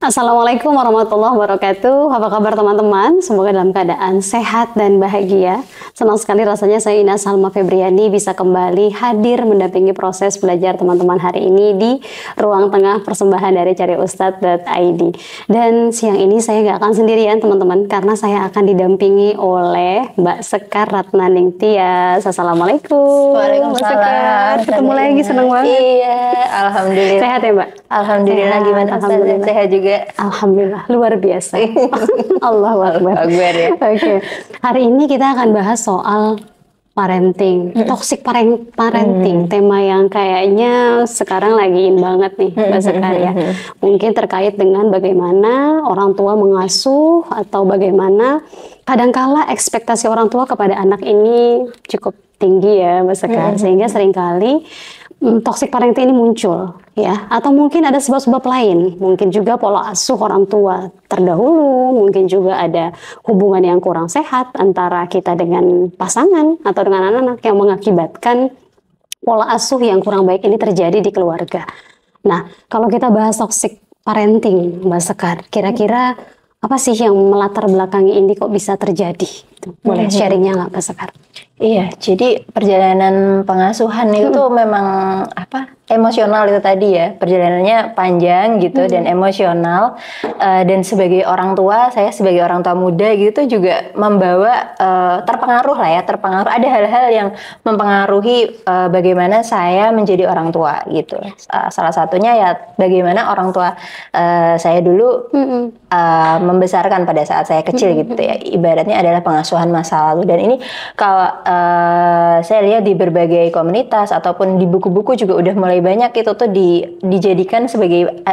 Assalamualaikum warahmatullahi wabarakatuh. Apa kabar teman-teman? Semoga dalam keadaan sehat dan bahagia. Senang sekali rasanya saya Ina Salma Febriani bisa kembali hadir mendampingi proses belajar teman-teman hari ini di ruang tengah persembahan dari cariustadz.id. Dan siang ini saya nggak akan sendirian teman-teman, karena saya akan didampingi oleh Mbak Sekar Ratnaning Tias. Assalamualaikum. Waalaikumsalam. Ketemu lagi, senang banget. Iya, alhamdulillah. Sehat ya Mbak? Alhamdulillah. Sehat, Gimana alhamdulillah. Sehat juga. Alhamdulillah, luar biasa. Allahu Akbar. Ya. Oke, hari ini kita akan bahas soal parenting, toxic parenting, tema yang kayaknya sekarang lagi in banget nih, Mbak Sekar ya. Mungkin terkait dengan bagaimana orang tua mengasuh atau bagaimana kadangkala ekspektasi orang tua kepada anak ini cukup tinggi ya, Mbak Sekar, sehingga seringkali toxic parenting ini muncul ya, atau mungkin ada sebab-sebab lain, mungkin juga pola asuh orang tua terdahulu, mungkin juga ada hubungan yang kurang sehat antara kita dengan pasangan atau dengan anak-anak yang mengakibatkan pola asuh yang kurang baik ini terjadi di keluarga. Nah, kalau kita bahas toxic parenting, Mbak Sekar, kira-kira apa sih yang melatar belakangi ini kok bisa terjadi? Boleh sharingnya nggak, Mbak Sekar? Iya, jadi perjalanan pengasuhan itu memang emosional itu tadi ya, perjalanannya panjang gitu dan emosional, dan sebagai orang tua, saya sebagai orang tua muda gitu juga membawa terpengaruh ada hal-hal yang mempengaruhi bagaimana saya menjadi orang tua gitu. Salah satunya ya bagaimana orang tua saya dulu membesarkan pada saat saya kecil gitu ya, ibaratnya adalah pengasuhan masa lalu. Dan ini kalau saya lihat di berbagai komunitas ataupun di buku-buku juga udah mulai banyak itu tuh dijadikan sebagai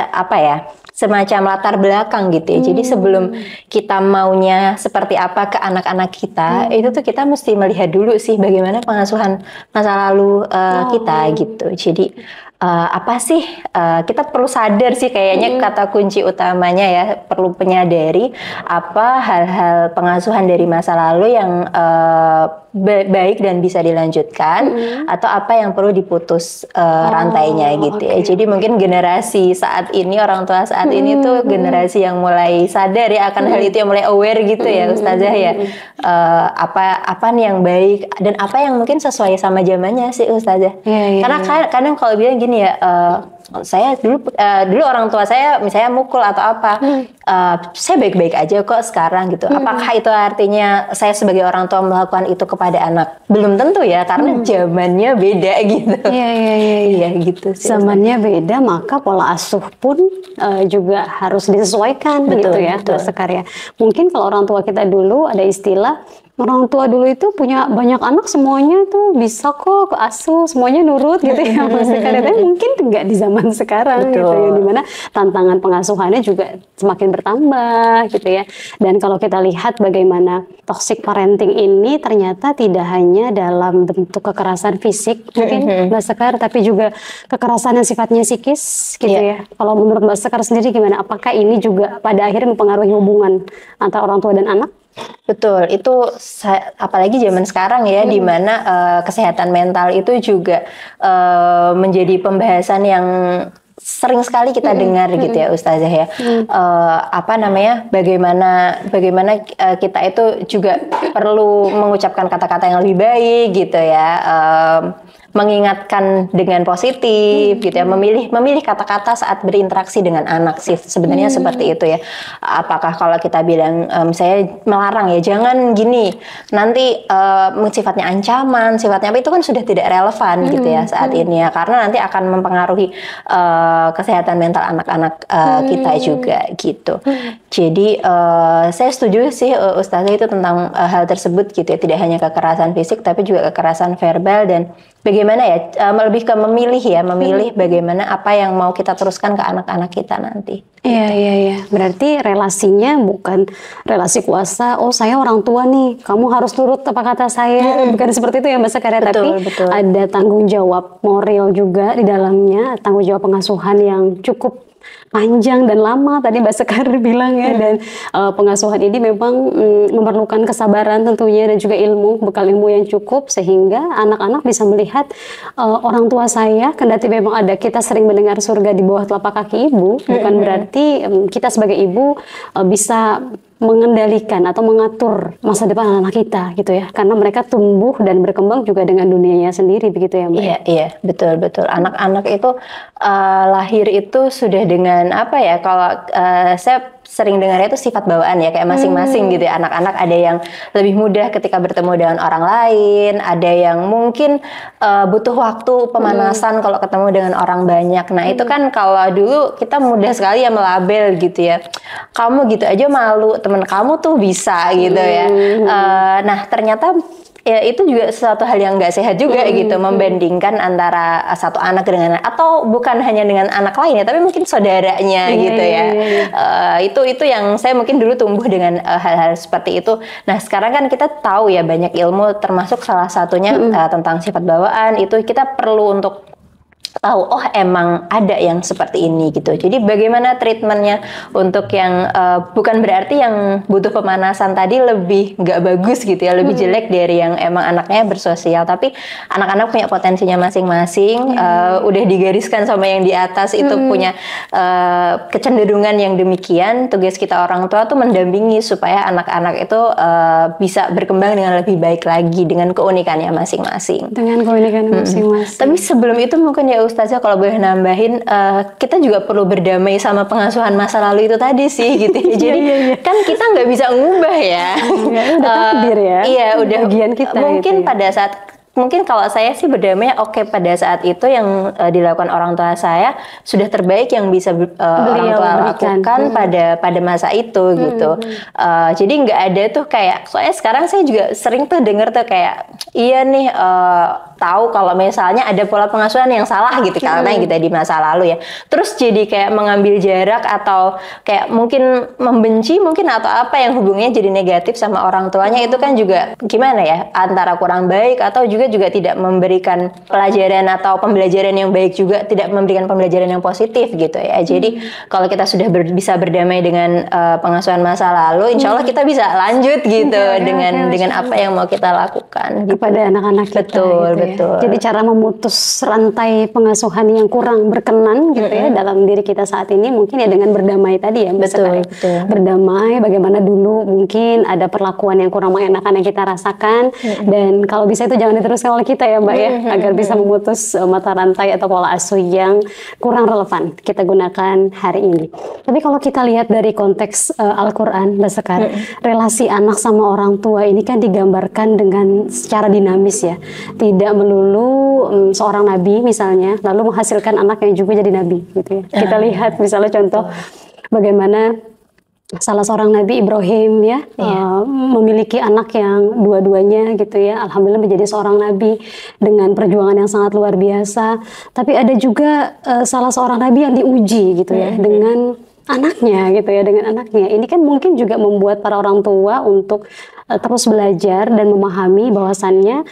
semacam latar belakang gitu ya. Jadi sebelum kita maunya seperti apa ke anak-anak kita, itu tuh kita mesti melihat dulu sih bagaimana pengasuhan masa lalu kita gitu. Jadi apa sih kita perlu sadar sih kayaknya kata kunci utamanya ya, perlu menyadari apa hal-hal pengasuhan dari masa lalu yang baik dan bisa dilanjutkan, atau apa yang perlu diputus rantainya gitu ya. Jadi mungkin generasi saat ini, orang tua saat ini tuh generasi yang mulai sadar ya akan hal itu, yang mulai aware gitu ya Ustazah ya. Apa nih yang baik dan apa yang mungkin sesuai sama zamannya sih Ustazah. Karena kadang kalau bilang gini ya, saya dulu orang tua saya misalnya mukul atau apa, saya baik-baik aja kok sekarang gitu. Apakah itu artinya saya sebagai orang tua melakukan itu kepada anak? Belum tentu ya, karena zamannya beda gitu. Iya gitu sih. Zamannya beda, maka pola asuh pun juga harus disesuaikan. Betul, gitu ya, Mbak Sekar ya. Mungkin kalau orang tua kita dulu ada istilah, orang tua dulu itu punya banyak anak, semuanya tuh bisa kok asuh, semuanya nurut gitu ya Mas Sekar. Tapi mungkin nggak di zaman sekarang gitu ya, dimana tantangan pengasuhannya juga semakin bertambah gitu ya. Dan kalau kita lihat bagaimana toxic parenting ini ternyata tidak hanya dalam bentuk kekerasan fisik mungkin Mbak Sekar, tapi juga kekerasan yang sifatnya psikis gitu ya. Kalau menurut Mbak Sekar sendiri gimana? Apakah ini juga pada akhirnya mempengaruhi hubungan antara orang tua dan anak? Betul, itu apalagi zaman sekarang ya, di mana kesehatan mental itu juga menjadi pembahasan yang sering sekali kita dengar gitu ya Ustazah ya. Bagaimana kita itu juga perlu mengucapkan kata-kata yang lebih baik gitu ya. Mengingatkan dengan positif gitu ya, memilih kata-kata saat berinteraksi dengan anak sih sebenarnya seperti itu ya. Apakah kalau kita bilang misalnya melarang ya jangan gini, nanti sifatnya ancaman, sifatnya apa, itu kan sudah tidak relevan gitu ya saat ini ya, karena nanti akan mempengaruhi kesehatan mental anak-anak kita juga gitu. Jadi saya setuju sih Ustazah itu tentang hal tersebut gitu ya, tidak hanya kekerasan fisik tapi juga kekerasan verbal, dan bagaimana ya, lebih ke memilih bagaimana apa yang mau kita teruskan ke anak-anak kita nanti. Iya. Berarti relasinya bukan relasi kuasa, oh saya orang tua nih, kamu harus turut apa kata saya. Bukan seperti itu ya Mbak Sekar, tapi ada tanggung jawab moral juga di dalamnya, tanggung jawab pengasuhan yang cukup panjang dan lama tadi Mbak Sekar bilang ya, dan pengasuhan ini memang memerlukan kesabaran tentunya dan juga ilmu, bekal ilmu yang cukup sehingga anak-anak bisa melihat orang tua saya, kendati memang ada kita sering mendengar surga di bawah telapak kaki ibu, bukan berarti kita sebagai ibu bisa mengendalikan atau mengatur masa depan anak kita gitu ya, karena mereka tumbuh dan berkembang juga dengan dunianya sendiri begitu ya Mbak. Iya betul. Anak-anak itu lahir itu sudah dengan apa ya, kalau saya sering dengarnya itu sifat bawaan ya, kayak masing-masing gitu ya. Anak-anak ada yang lebih mudah ketika bertemu dengan orang lain, ada yang mungkin butuh waktu pemanasan kalau ketemu dengan orang banyak. Nah itu kan kalau dulu kita mudah sekali ya melabel gitu ya, kamu gitu aja malu, temen kamu tuh bisa gitu ya. Nah ternyata ya itu juga sesuatu hal yang nggak sehat juga gitu, membandingkan antara satu anak dengan, atau bukan hanya dengan anak lain ya, tapi mungkin saudaranya gitu ya. Itu yang saya mungkin dulu tumbuh dengan hal-hal seperti itu. Nah sekarang kan kita tahu ya banyak ilmu, termasuk salah satunya tentang sifat bawaan. Itu kita perlu untuk tahu, oh emang ada yang seperti ini gitu. Jadi bagaimana treatmentnya untuk yang bukan berarti yang butuh pemanasan tadi lebih nggak bagus gitu ya, lebih jelek dari yang emang anaknya bersosial, tapi anak-anak punya potensinya masing-masing, udah digariskan sama yang di atas itu punya kecenderungan yang demikian. Tugas kita orang tua tuh mendampingi supaya anak-anak itu bisa berkembang dengan lebih baik lagi dengan keunikannya masing-masing. Dengan keunikannya masing-masing. Tapi sebelum itu mungkin ya Ustazah kalau boleh nambahin, kita juga perlu berdamai sama pengasuhan masa lalu itu tadi sih gitu. Jadi kan kita nggak bisa ngubah ya. Udah takdir ya. Iya, udah bagian kita. Mungkin gitu ya. pada saat mungkin kalau saya sih berdamai, oke, pada saat itu yang dilakukan orang tua saya sudah terbaik yang bisa orang tua lakukan pada masa itu gitu. Jadi nggak ada tuh kayak, soalnya sekarang saya juga sering tuh denger tuh kayak, iya nih tahu kalau misalnya ada pola pengasuhan yang salah gitu karena kita di masa lalu ya. Terus jadi kayak mengambil jarak atau kayak mungkin membenci mungkin atau apa yang hubungannya jadi negatif sama orang tuanya, itu kan juga gimana ya, antara kurang baik atau juga tidak memberikan pelajaran atau pembelajaran yang baik, juga tidak memberikan pembelajaran yang positif gitu ya. Jadi kalau kita sudah bisa berdamai dengan pengasuhan masa lalu, insya Allah kita bisa lanjut gitu dengan apa yang mau kita lakukan gitu. Kepada anak-anak kita. Betul. Jadi cara memutus rantai pengasuhan yang kurang berkenan gitu ya dalam diri kita saat ini mungkin ya dengan berdamai tadi ya. Betul. Berdamai, bagaimana dulu mungkin ada perlakuan yang kurang mengenakan yang kita rasakan, dan kalau bisa itu jangan diteruskan oleh kita ya Mbak ya, agar bisa memutus mata rantai atau pola asuh yang kurang relevan kita gunakan hari ini. Tapi kalau kita lihat dari konteks Al-Quran, Mbak Sekar, relasi anak sama orang tua ini kan digambarkan dengan secara dinamis ya. Tidak melulu seorang nabi misalnya lalu menghasilkan anak yang juga jadi nabi gitu ya. Kita lihat misalnya contoh bagaimana salah seorang Nabi Ibrahim ya memiliki anak yang dua-duanya gitu ya, alhamdulillah menjadi seorang nabi dengan perjuangan yang sangat luar biasa. Tapi ada juga salah seorang nabi yang diuji gitu ya dengan anaknya gitu ya, dengan anaknya. Ini kan mungkin juga membuat para orang tua untuk terus belajar dan memahami bahwasannya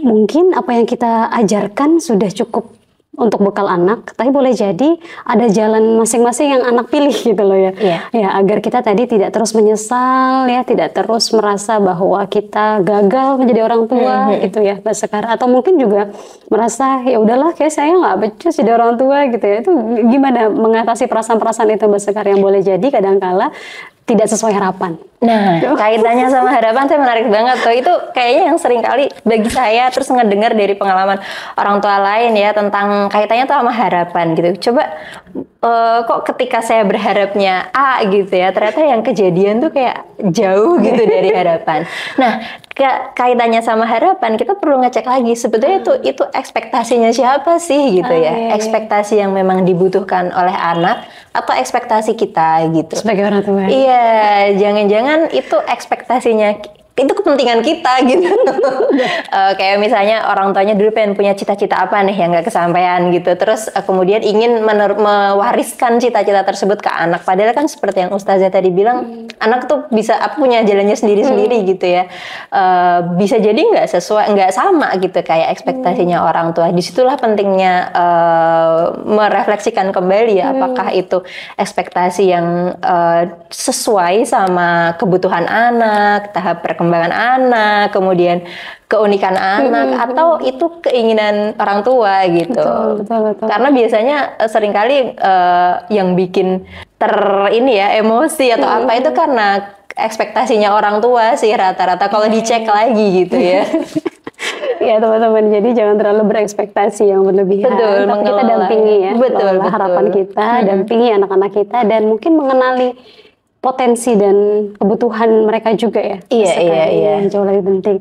mungkin apa yang kita ajarkan sudah cukup untuk bekal anak, tapi boleh jadi ada jalan masing-masing yang anak pilih gitu loh ya. Ya, agar kita tadi tidak terus menyesal ya, tidak terus merasa bahwa kita gagal menjadi orang tua gitu ya, Mbak Sekar. Atau mungkin juga merasa ya udahlah kayak saya nggak becus jadi orang tua gitu ya. Itu gimana mengatasi perasaan-perasaan itu Mbak Sekar yang boleh jadi kadangkala tidak sesuai harapan. Nah, kaitannya sama harapan saya menarik banget tuh. Itu kayaknya yang sering kali bagi saya terus ngedengar dari pengalaman orang tua lain ya tentang kaitannya tuh sama harapan gitu. Coba kok ketika saya berharapnya A gitu ya, ternyata yang kejadian tuh kayak jauh gitu dari harapan. Nah, kaitannya sama harapan kita perlu ngecek lagi sebetulnya itu ekspektasinya siapa sih gitu ya. Ekspektasi yang memang dibutuhkan oleh anak atau ekspektasi kita gitu. Sebagai orang tua. Iya, jangan-jangan itu ekspektasinya itu kepentingan kita gitu. Kayak misalnya orang tuanya dulu pengen punya cita-cita apa nih yang nggak kesampaian gitu, terus kemudian ingin mewariskan cita-cita tersebut ke anak. Padahal kan seperti yang Ustazah tadi bilang, anak tuh bisa punya jalannya sendiri-sendiri gitu ya. Bisa jadi nggak sesuai, nggak sama gitu kayak ekspektasinya orang tua. Disitulah pentingnya merefleksikan kembali ya, apakah itu ekspektasi yang sesuai sama kebutuhan anak, tahap perkembangan anak, kemudian keunikan anak, atau itu keinginan orang tua gitu. Betul. Karena biasanya seringkali yang bikin emosi atau apa itu karena ekspektasinya orang tua sih rata-rata kalau dicek lagi gitu ya. Ya teman-teman, jadi jangan terlalu berekspektasi yang berlebihan. Betul, tapi kita dampingi ya, betul. harapan kita, dampingi anak-anak kita, dan mungkin mengenali potensi dan kebutuhan mereka juga ya. Iya. Jauh lebih penting.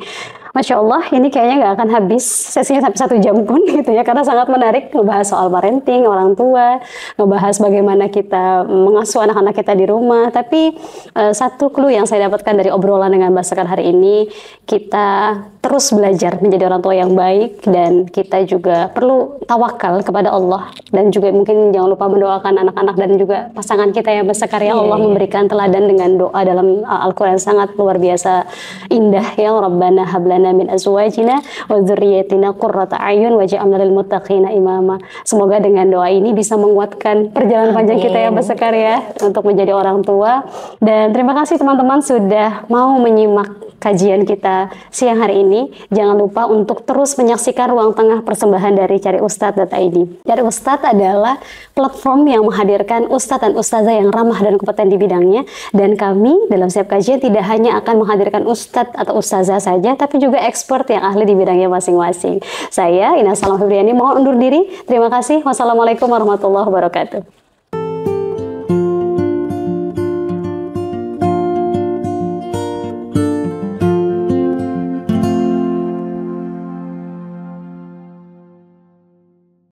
Masya Allah, ini kayaknya nggak akan habis sesinya sampai 1 jam pun gitu ya, karena sangat menarik ngebahas soal parenting, orang tua, ngebahas bagaimana kita mengasuh anak-anak kita di rumah. Tapi satu clue yang saya dapatkan dari obrolan dengan Mbak Sekar hari ini, kita terus belajar menjadi orang tua yang baik, dan kita juga perlu tawakal kepada Allah, dan juga mungkin jangan lupa mendoakan anak-anak dan juga pasangan kita ya Mbak Sekar ya. Allah memberikan teladan dengan doa dalam Al-Quran sangat luar biasa indah ya. Rabbana hablana min azwajina wa dzurriyyatina qurrata a'yun waj'alna lil muttaqina imama. Semoga dengan doa ini bisa menguatkan perjalanan panjang kita ya Mbak Sekar ya untuk menjadi orang tua. Dan terima kasih teman-teman sudah mau menyimak kajian kita siang hari ini. Jangan lupa untuk terus menyaksikan Ruang Tengah persembahan dari cariustadz.id. Cari Ustadz adalah platform yang menghadirkan ustadz dan ustazah yang ramah dan kompeten di bidangnya, dan kami dalam setiap kajian tidak hanya akan menghadirkan ustadz atau ustazah saja, tapi juga expert yang ahli di bidangnya masing-masing. Saya Ina Salam Febriani mohon undur diri. Terima kasih. Wassalamualaikum warahmatullahi wabarakatuh.